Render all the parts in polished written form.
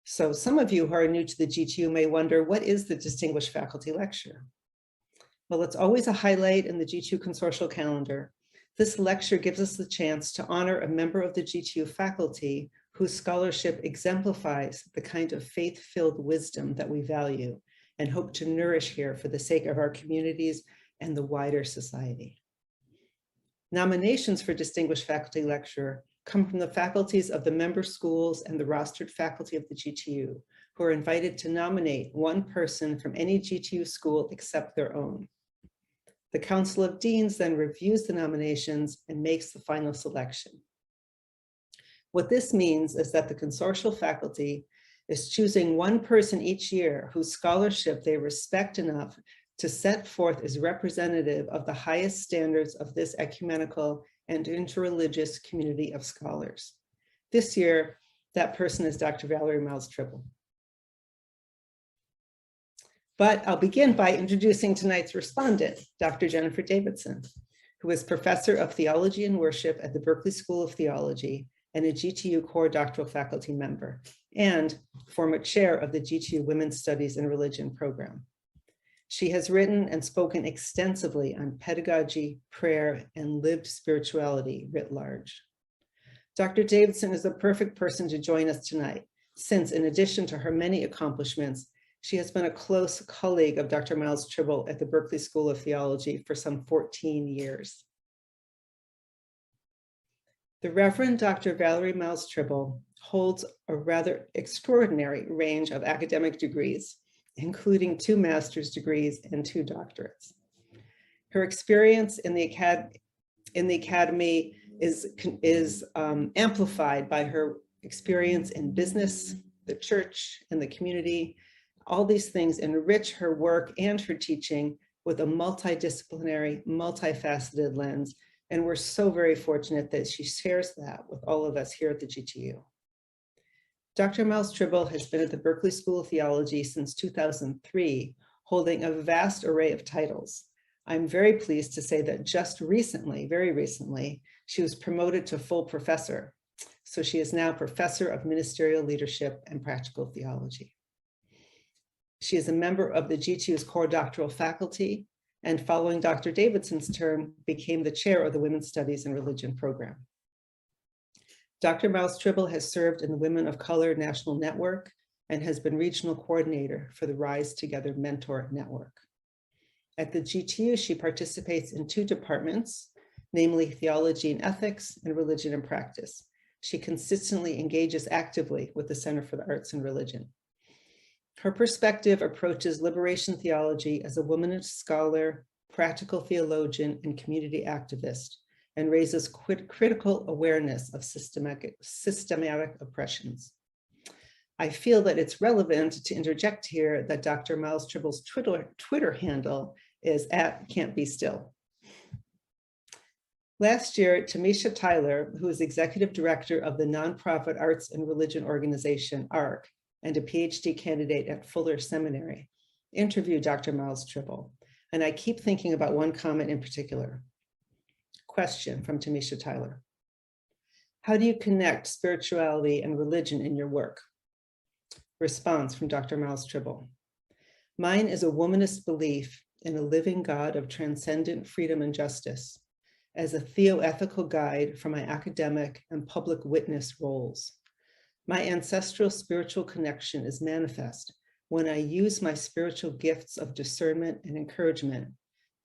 So some of you who are new to the GTU may wonder, what is the Distinguished Faculty Lecture? Well, it's always a highlight in the GTU consortial calendar. This lecture gives us the chance to honor a member of the GTU faculty whose scholarship exemplifies the kind of faith-filled wisdom that we value and hope to nourish here for the sake of our communities and the wider society. Nominations for Distinguished Faculty Lecturer come from the faculties of the member schools and the rostered faculty of the GTU, who are invited to nominate one person from any GTU school except their own. The Council of Deans then reviews the nominations and makes the final selection. What this means is that the consortial faculty is choosing one person each year whose scholarship they respect enough to set forth as representative of the highest standards of this ecumenical and interreligious community of scholars. This year, that person is Dr. Valerie Miles Tribble. But I'll begin by introducing tonight's respondent, Dr. Jennifer Davidson, who is Professor of Theology and Worship at the Berkeley School of Theology and a GTU core doctoral faculty member, and former chair of the GTU Women's Studies and Religion program. She has written and spoken extensively on pedagogy, prayer, and lived spirituality writ large. Dr. Davidson is the perfect person to join us tonight, since in addition to her many accomplishments, she has been a close colleague of Dr. Miles Tribble at the Berkeley School of Theology for some 14 years. The Reverend Dr. Valerie Miles Tribble holds a rather extraordinary range of academic degrees, including 2 master's degrees and 2 doctorates. Her experience in the academy is amplified by her experience in business, the church, and the community. All these things enrich her work and her teaching with a multidisciplinary, multifaceted lens. And we're so very fortunate that she shares that with all of us here at the GTU. Dr. Miles Tribble has been at the Berkeley School of Theology since 2003, holding a vast array of titles. I'm very pleased to say that just recently, very recently, she was promoted to full professor. So she is now Professor of Ministerial Leadership and Practical Theology. She is a member of the GTU's core doctoral faculty, and following Dr. Davidson's term, became the chair of the Women's Studies and Religion program. Dr. Miles Tribble has served in the Women of Color National Network and has been regional coordinator for the Rise Together Mentor Network. At the GTU, she participates in 2 departments, namely Theology and Ethics and Religion and Practice. She consistently engages actively with the Center for the Arts and Religion. Her perspective approaches liberation theology as a womanist scholar, practical theologian, and community activist, and raises critical awareness of systematic oppressions. I feel that it's relevant to interject here that Dr. Miles Tribble's Twitter handle is @can'tbestill. Last year, Tamisha Tyler, who is executive director of the nonprofit arts and religion organization ARC, and a PhD candidate at Fuller Seminary, interviewed Dr. Miles Tribble. And I keep thinking about one comment in particular. Question from Tamisha Tyler. How do you connect spirituality and religion in your work? Response from Dr. Miles Tribble. Mine is a womanist belief in a living God of transcendent freedom and justice as a theoethical guide for my academic and public witness roles. My ancestral spiritual connection is manifest when I use my spiritual gifts of discernment and encouragement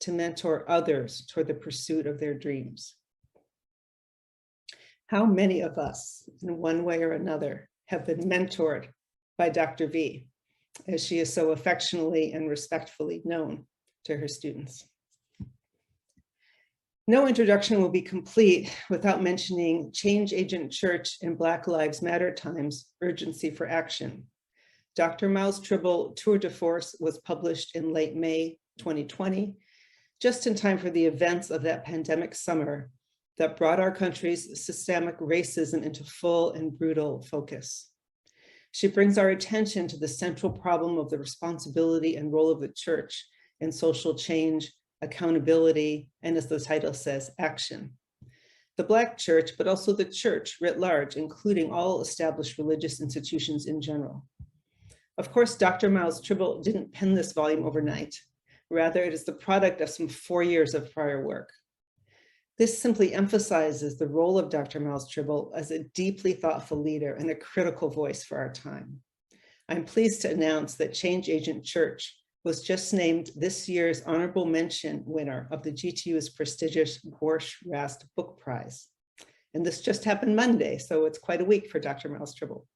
to mentor others toward the pursuit of their dreams. How many of us, in one way or another, have been mentored by Dr. V, as she is so affectionately and respectfully known to her students? No introduction will be complete without mentioning Change Agent Church in Black Lives Matter Times, Urgency for Action. Dr. Miles Tribble Tour de Force was published in late May 2020, just in time for the events of that pandemic summer that brought our country's systemic racism into full and brutal focus. She brings our attention to the central problem of the responsibility and role of the church in social change, accountability, and as the title says, action. The Black church, but also the church writ large, including all established religious institutions in general, Of course, Dr. Miles Tribble didn't pen this volume overnight. Rather, it is the product of some 4 years of prior work. This simply emphasizes the role of Dr. Miles Tribble as a deeply thoughtful leader and a critical voice for our time. I'm pleased to announce that Change Agent Church was just named this year's honorable mention winner of the GTU's prestigious Borsch Rast Book Prize. And this just happened Monday, so it's quite a week for Dr. Miles Tribble.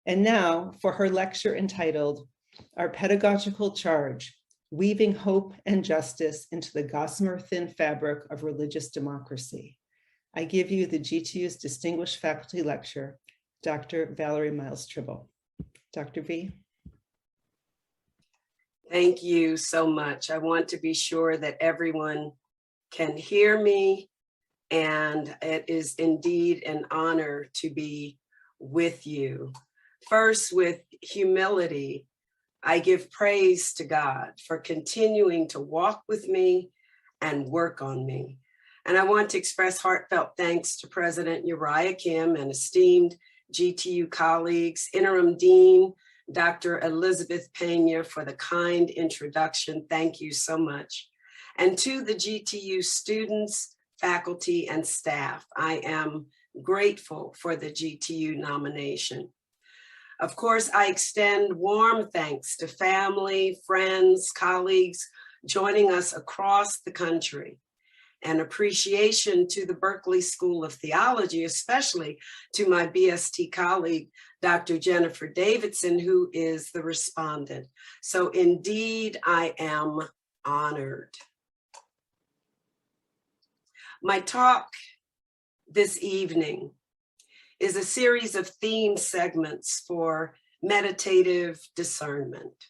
And now for her lecture entitled, Our Pedagogical Charge, Weaving Hope and Justice into the Gossamer-Thin Fabric of Religious Democracy. I give you the GTU's Distinguished Faculty Lecturer, Dr. Valerie Miles Tribble. Dr. V. Thank you so much. I want to be sure that everyone can hear me, and it is indeed an honor to be with you. First, with humility, I give praise to God for continuing to walk with me and work on me. And I want to express heartfelt thanks to President Uriah Kim and esteemed GTU colleagues, Interim Dean, Dr. Elizabeth Pena, for the kind introduction. Thank you so much. And to the GTU students, faculty, and staff, I am grateful for the GTU nomination. Of course, I extend warm thanks to family, friends, colleagues joining us across the country, and appreciation to the Berkeley School of Theology, especially to my BST colleague, Dr. Jennifer Davidson, who is the respondent. So indeed, I am honored. My talk this evening is a series of theme segments for meditative discernment.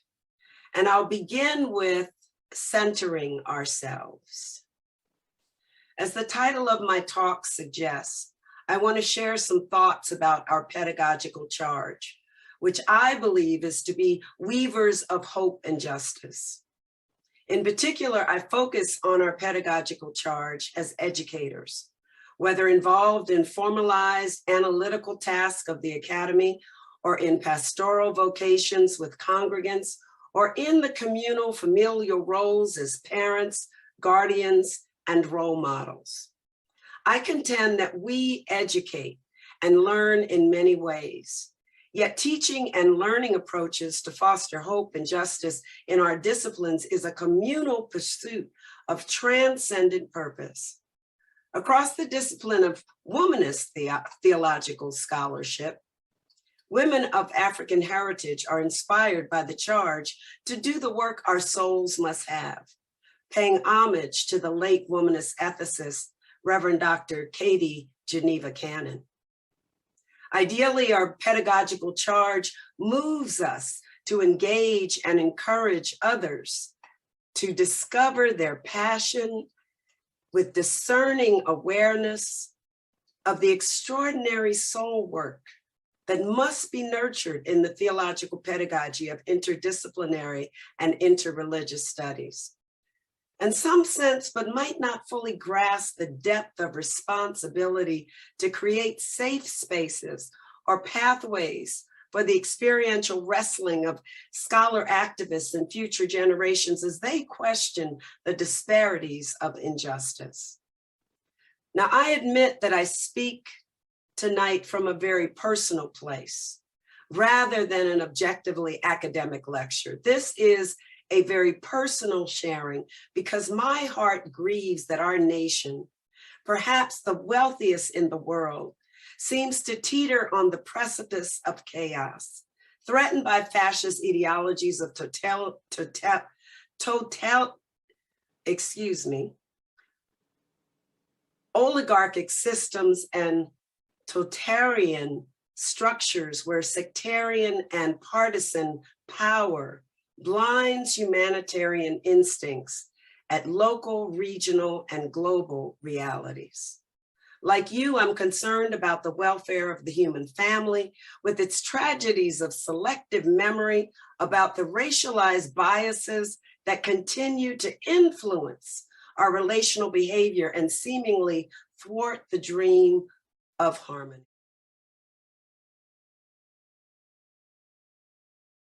And I'll begin with centering ourselves. As the title of my talk suggests, I want to share some thoughts about our pedagogical charge, which I believe is to be weavers of hope and justice. In particular, I focus on our pedagogical charge as educators, whether involved in formalized analytical tasks of the academy or in pastoral vocations with congregants or in the communal familial roles as parents, guardians, and role models. I contend that we educate and learn in many ways, yet teaching and learning approaches to foster hope and justice in our disciplines is a communal pursuit of transcendent purpose. Across the discipline of womanist theological scholarship, women of African heritage are inspired by the charge to do the work our souls must have, paying homage to the late womanist ethicist, Reverend Dr. Katie Geneva Cannon. Ideally, our pedagogical charge moves us to engage and encourage others to discover their passion with discerning awareness of the extraordinary soul work that must be nurtured in the theological pedagogy of interdisciplinary and interreligious studies. In some sense, but might not fully grasp the depth of responsibility to create safe spaces or pathways for the experiential wrestling of scholar activists and future generations as they question the disparities of injustice. Now, I admit that I speak tonight from a very personal place, rather than an objectively academic lecture. This is a very personal sharing because my heart grieves that our nation, perhaps the wealthiest in the world, seems to teeter on the precipice of chaos, threatened by fascist ideologies of oligarchic systems and totalitarian structures where sectarian and partisan power blinds humanitarian instincts at local, regional, and global realities. Like you, I'm concerned about the welfare of the human family with its tragedies of selective memory about the racialized biases that continue to influence our relational behavior and seemingly thwart the dream of harmony.